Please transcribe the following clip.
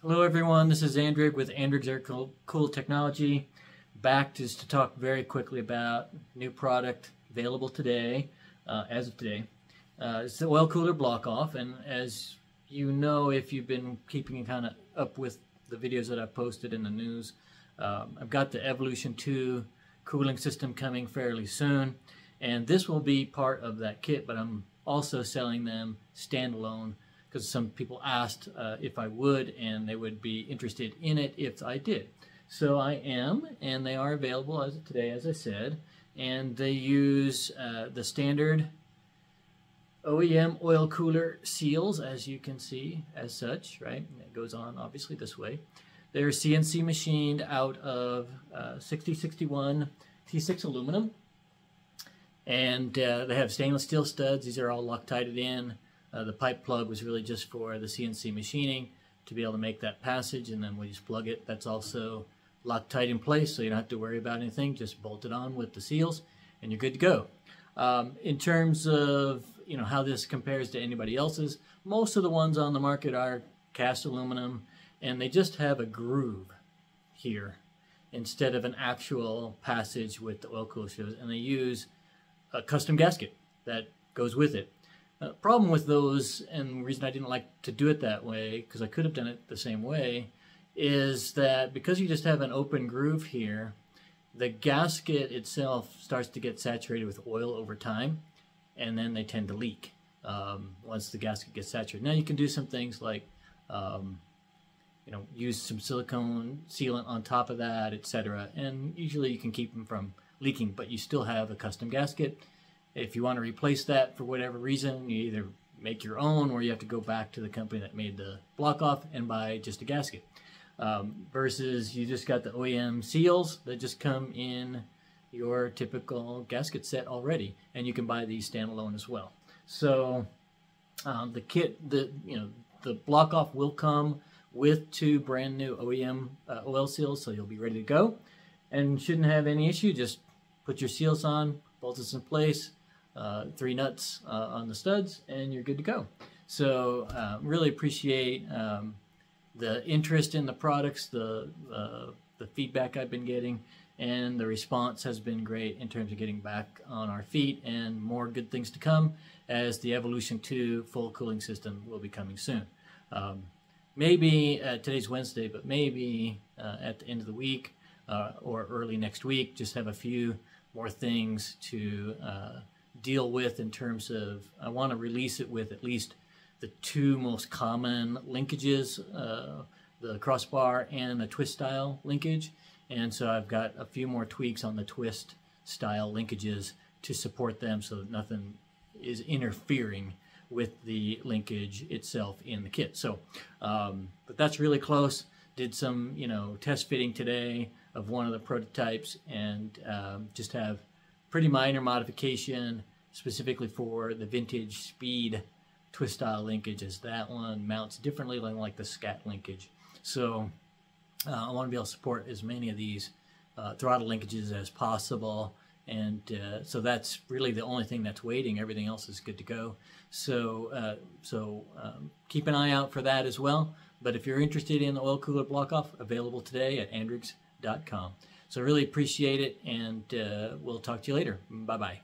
Hello everyone, this is Andrig with Andrig's Aircooled technology. Back just to talk very quickly about new product available today, as of today. It's the oil cooler block off, and as you know, if you've been keeping kind of up with the videos that I've posted in the news, I've got the Evolution 2 cooling system coming fairly soon, and this will be part of that kit, but I'm also selling them standalone because some people asked if I would, and they would be interested in it if I did. So I am, and they are available as of today, as I said, and they use the standard OEM oil cooler seals, as you can see, as such, right? And it goes on obviously this way. They're CNC machined out of 6061 T6 aluminum, and they have stainless steel studs. These are all Loctited in. The pipe plug was really just for the CNC machining to be able to make that passage, and then we just plug it. That's also Loctite in place, so you don't have to worry about anything. Just bolt it on with the seals, and you're good to go. In terms of how this compares to anybody else's, most of the ones on the market are cast aluminum, and they just have a groove here instead of an actual passage with the oil cooler seals, and they use a custom gasket that goes with it. Problem with those, and the reason I didn't like to do it that way, because I could have done it the same way, is that because you just have an open groove here, the gasket itself starts to get saturated with oil over time, and then they tend to leak once the gasket gets saturated. Now you can do some things like use some silicone sealant on top of that, etc., and usually you can keep them from leaking, but you still have a custom gasket. If you want to replace that for whatever reason, you either make your own or you have to go back to the company that made the block off and buy just a gasket. Versus you just got the OEM seals that just come in your typical gasket set already, and you can buy these standalone as well. So the kit, the block off will come with 2 brand new OEM oil seals, so you'll be ready to go and shouldn't have any issue. Just put your seals on, bolt this in place, 3 nuts on the studs, and you're good to go. So really appreciate the interest in the products, the feedback I've been getting, and the response has been great in terms of getting back on our feet, and more good things to come as the Evolution 2 full cooling system will be coming soon. Maybe today's Wednesday, but maybe at the end of the week or early next week, just have a few more things to deal with in terms of, I want to release it with at least the 2 most common linkages, the crossbar and the twist style linkage. And so I've got a few more tweaks on the twist style linkages to support them so that nothing is interfering with the linkage itself in the kit. So, but that's really close. Did some, test fitting today of one of the prototypes, and just have pretty minor modification specifically for the vintage speed twist style linkage, as that one mounts differently than like the scat linkage. So I want to be able to support as many of these throttle linkages as possible, and so that's really the only thing that's waiting. Everything else is good to go. So keep an eye out for that as well. But if you're interested in the oil cooler block off, available today at andrigs.com. So really appreciate it, and we'll talk to you later. Bye-bye.